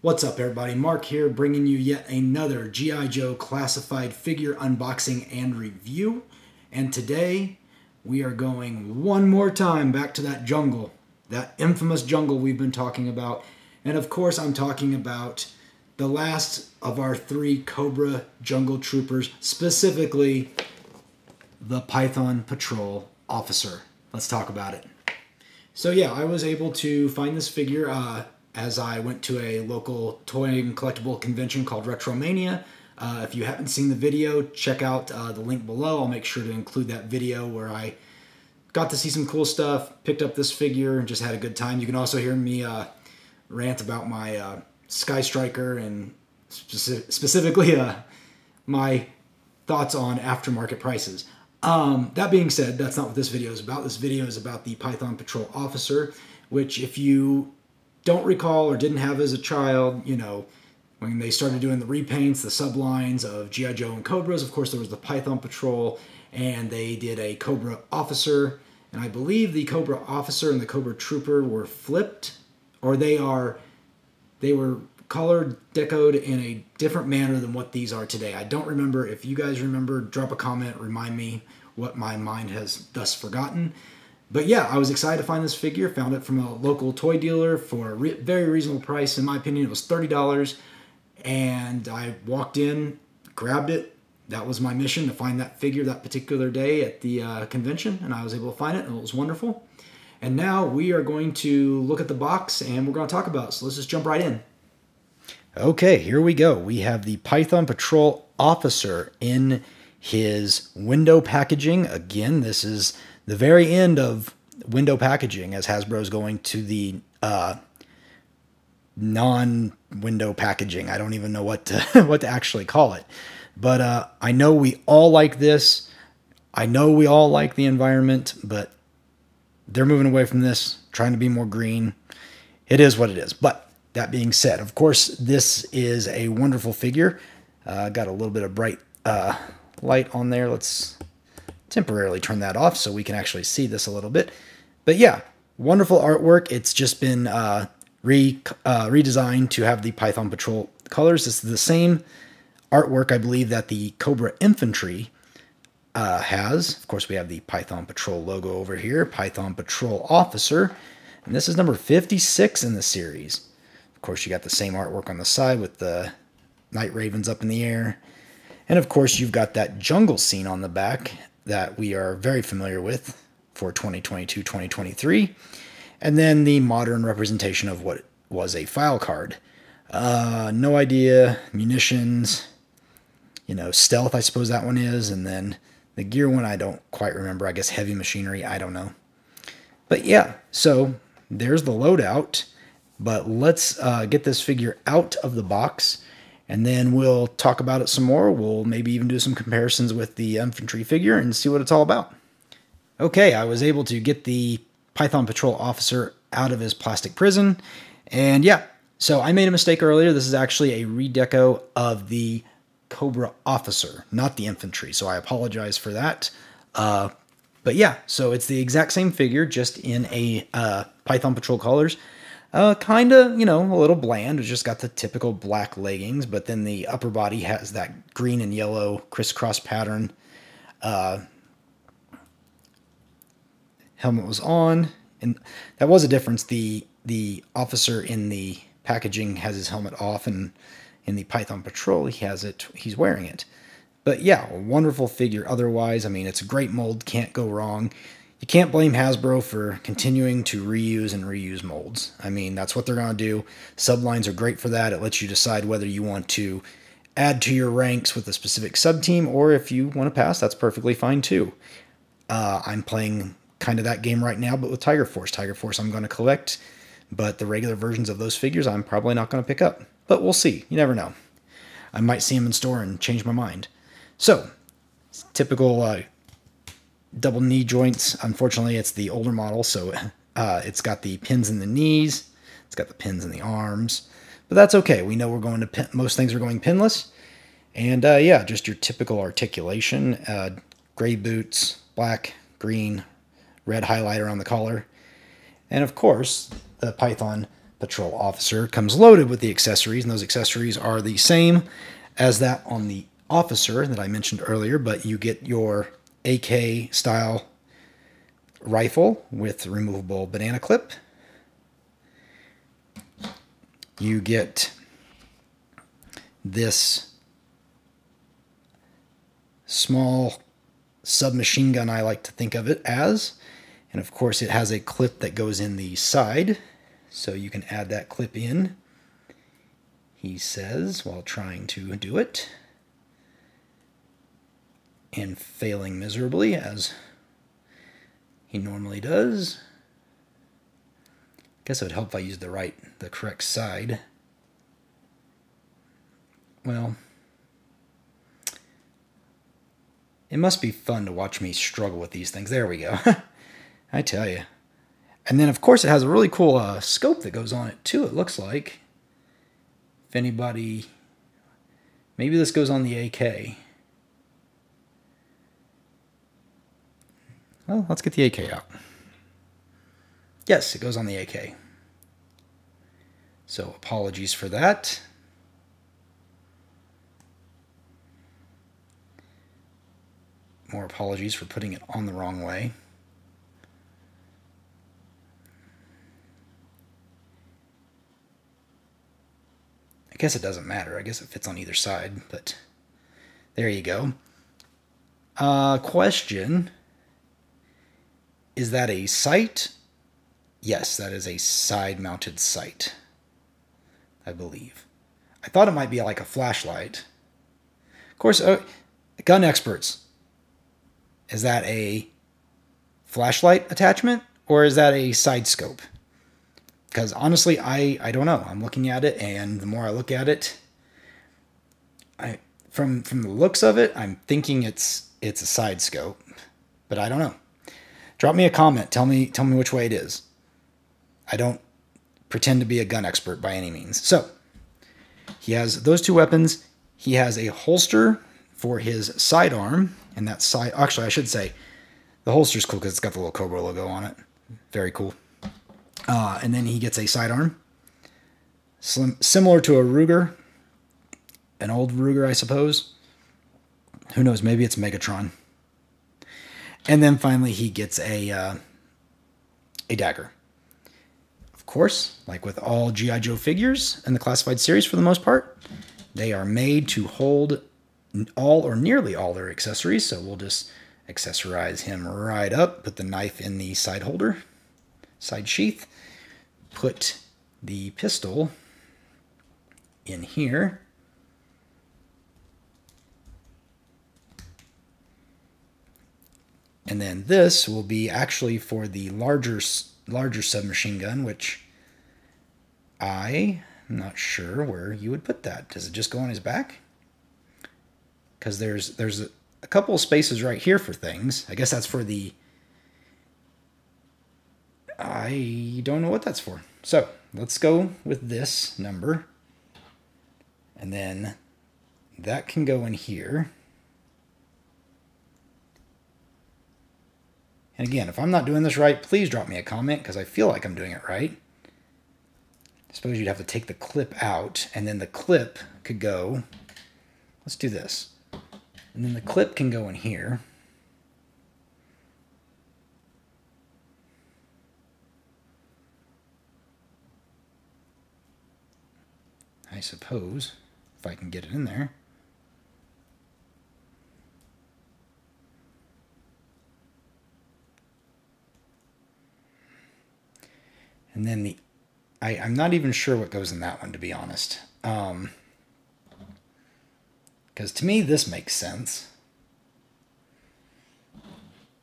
What's up, everybody? Mark here, bringing you yet another G.I. Joe classified figure unboxing and review. And today, we are going one more time back to that jungle, that infamous jungle we've been talking about. And of course, I'm talking about the last of our three Cobra Jungle Troopers, specifically the Python Patrol Officer. Let's talk about it. So yeah, I was able to find this figure as I went to a local toy and collectible convention called Retromania. If you haven't seen the video, check out the link below. I'll make sure to include that video where I got to see some cool stuff, picked up this figure, and just had a good time. You can also hear me rant about my Sky Striker and specifically my thoughts on aftermarket prices. That being said, that's not what this video is about. This video is about the Python Patrol Officer, which if you don't recall or didn't have as a child, you know, when they started doing the repaints, the sublines of G.I. Joe and Cobras, of course there was the Python Patrol, and they did a Cobra Officer, and I believe the Cobra Officer and the Cobra Trooper were flipped, or they were colored, decoed in a different manner than what these are today. I don't remember. If you guys remember, drop a comment, remind me what my mind has thus forgotten. But yeah, I was excited to find this figure. Found it from a local toy dealer for a very reasonable price. In my opinion, it was $30. And I walked in, grabbed it. That was my mission, to find that figure that particular day at the convention. And I was able to find it, and it was wonderful. And now we are going to look at the box, and we're going to talk about it. So let's just jump right in. Okay, here we go. We have the Python Patrol Officer in his window packaging. Again, this is the very end of window packaging, as Hasbro's going to the non-window packaging. I don't even know what to actually call it. But I know we all like this. I know we all like the environment, but they're moving away from this, trying to be more green. It is what it is. But that being said, of course, this is a wonderful figure. Got a little bit of bright light on there. Let's temporarily turn that off so we can actually see this a little bit. But yeah, wonderful artwork. It's just been redesigned to have the Python Patrol colors. This is the same artwork, I believe, that the Cobra Infantry has. Of course, we have the Python Patrol logo over here, Python Patrol Officer, and this is number 56 in the series. Of course, you got the same artwork on the side with the night ravens up in the air. And of course, you've got that jungle scene on the back that we are very familiar with for 2022-2023. And then the modern representation of what was a file card. No idea. Munitions. You know, stealth, I suppose that one is. And then the gear one, I don't quite remember. I guess heavy machinery. I don't know. But yeah, so there's the loadout. But let's get this figure out of the box, and then we'll talk about it some more. We'll maybe even do some comparisons with the infantry figure and see what it's all about. Okay, I was able to get the Python Patrol Officer out of his plastic prison. And yeah, so I made a mistake earlier. This is actually a redeco of the Cobra Officer, not the infantry. So I apologize for that. But yeah, so it's the exact same figure, just in a Python Patrol colors. Kind of, you know, a little bland. It's just got the typical black leggings, but then the upper body has that green and yellow crisscross pattern. Helmet was on, and that was a difference. The officer in the packaging has his helmet off, and in the Python Patrol, he's wearing it. But yeah, a wonderful figure otherwise. I mean, it's a great mold, can't go wrong. You can't blame Hasbro for continuing to reuse molds. I mean, that's what they're going to do. Sublines are great for that. It lets you decide whether you want to add to your ranks with a specific sub-team, or if you want to pass, that's perfectly fine too. I'm playing kind of that game right now, but with Tiger Force. Tiger Force I'm going to collect, but the regular versions of those figures I'm probably not going to pick up. But we'll see. You never know. I might see them in store and change my mind. So, typical double knee joints. Unfortunately, it's the older model, so it's got the pins in the knees. It's got the pins in the arms. But that's okay. We know we're going to pin. Most things are going pinless. And yeah, just your typical articulation. Gray boots, black, green, red highlighter on the collar. And of course, the Python patrol officer comes loaded with the accessories, and those accessories are the same as that on the officer that I mentioned earlier, but you get your AK style rifle with removable banana clip. You get this small submachine gun, I like to think of it as, and of course it has a clip that goes in the side, so you can add that clip in, he says, while trying to do it, and failing miserably, as he normally does. Guess it would help if I used the correct side. Well, it must be fun to watch me struggle with these things. There we go. I tell you. And then, of course, it has a really cool scope that goes on it, too, it looks like. If anybody... Maybe this goes on the AK. Well, let's get the AK out. Yes, it goes on the AK. So, apologies for that. More apologies for putting it on the wrong way. I guess it doesn't matter. I guess it fits on either side, but there you go. Question. Is that a sight? Yes, that is a side-mounted sight, I believe. I thought it might be like a flashlight. Of course, gun experts. Is that a flashlight attachment or is that a side scope? Because honestly, I don't know. I'm looking at it, and the more I look at it, from the looks of it, I'm thinking it's a side scope, but I don't know. Drop me a comment. Tell me which way it is. I don't pretend to be a gun expert by any means. So, he has those two weapons. He has a holster for his sidearm, and that side... Actually, I should say, the holster's cool because it's got the little Cobra logo on it. Very cool. And then he gets a sidearm. Similar to a Ruger. An old Ruger, I suppose. Who knows? Maybe it's Megatron. And then finally, he gets a dagger. Of course, like with all G.I. Joe figures in the classified series for the most part, they are made to hold all or nearly all their accessories. So we'll just accessorize him right up, put the knife in the side holder, side sheath, put the pistol in here. And then this will be actually for the larger submachine gun, which I'm not sure where you would put that. Does it just go on his back? Because there's a couple of spaces right here for things. I guess that's for the... I don't know what that's for. So let's go with this number. And then that can go in here. And again, if I'm not doing this right, please drop me a comment because I feel like I'm doing it right. I suppose you'd have to take the clip out, and then the clip could go... Let's do this. And then the clip can go in here. I suppose, if I can get it in there. And then I'm not even sure what goes in that one, to be honest. Because to me, this makes sense.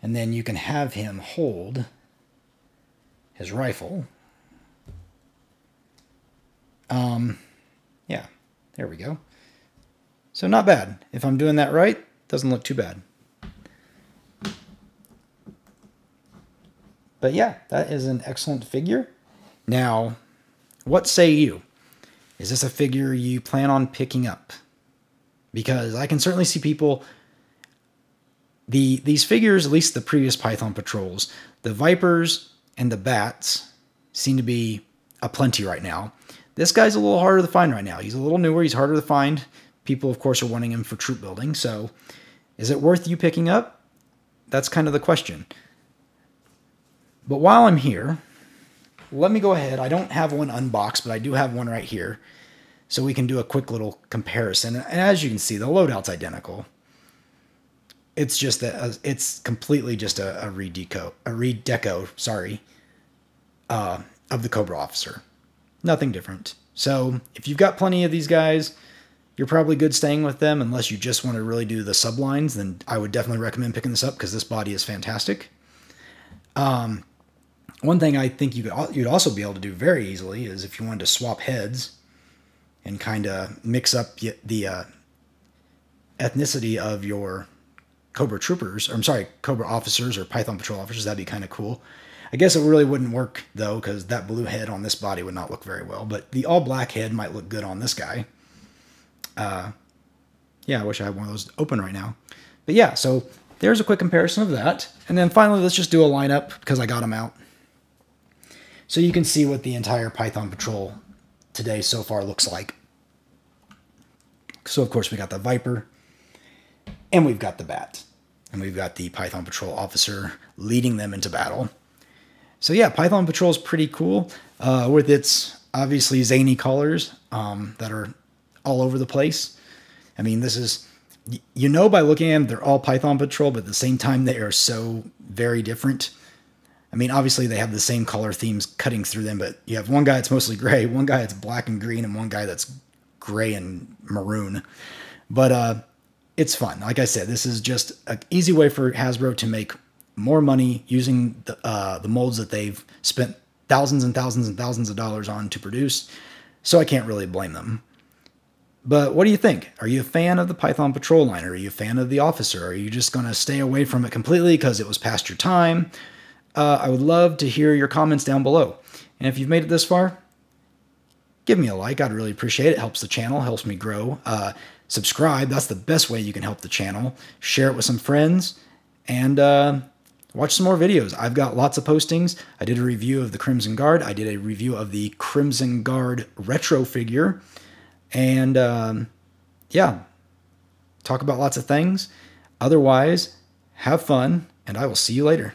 And then you can have him hold his rifle. Yeah, there we go. So not bad. If I'm doing that right, doesn't look too bad. But yeah, that is an excellent figure. Now, what say you? Is this a figure you plan on picking up? Because I can certainly see people... These figures, at least the previous Python Patrols, the Vipers and the Bats seem to be aplenty right now. This guy's a little harder to find right now. He's a little newer. He's harder to find. People, of course, are wanting him for troop building. So is it worth you picking up? That's kind of the question. But while I'm here, let me go ahead. I don't have one unboxed, but I do have one right here. So we can do a quick little comparison. And as you can see, the loadout's identical. It's just that it's completely just a redeco, sorry, of the Cobra officer. Nothing different. So if you've got plenty of these guys, you're probably good staying with them. Unless you just want to really do the sublines, then I would definitely recommend picking this up because this body is fantastic. One thing I think you'd also be able to do very easily is if you wanted to swap heads and kind of mix up the ethnicity of your Cobra troopers, or I'm sorry, Cobra officers or Python patrol officers, that'd be kind of cool. I guess it really wouldn't work though, because that blue head on this body would not look very well, but the all black head might look good on this guy. Yeah, I wish I had one of those open right now. But yeah, so there's a quick comparison of that. And then finally, let's just do a lineup because I got them out. So you can see what the entire Python patrol today so far looks like. So of course we got the Viper, and we've got the Bat, and we've got the Python patrol officer leading them into battle. So yeah, Python patrol is pretty cool with its obviously zany colors that are all over the place. I mean, this is, you know, by looking at them, they're all Python patrol, but at the same time, they are so very different. I mean, obviously they have the same color themes cutting through them, but you have one guy that's mostly gray, one guy that's black and green, and one guy that's gray and maroon. But it's fun. Like I said, this is just an easy way for Hasbro to make more money using the molds that they've spent thousands and thousands and thousands of dollars on to produce. So I can't really blame them. But what do you think? Are you a fan of the Python patrol line? Or are you a fan of the officer? Are you just going to stay away from it completely because it was past your time? I would love to hear your comments down below. And if you've made it this far, give me a like. I'd really appreciate it. It helps the channel, helps me grow. Subscribe. That's the best way you can help the channel. Share it with some friends. And watch some more videos. I've got lots of postings. I did a review of the Crimson Guard. I did a review of the Crimson Guard retro figure. And yeah, talk about lots of things. Otherwise, have fun, and I will see you later.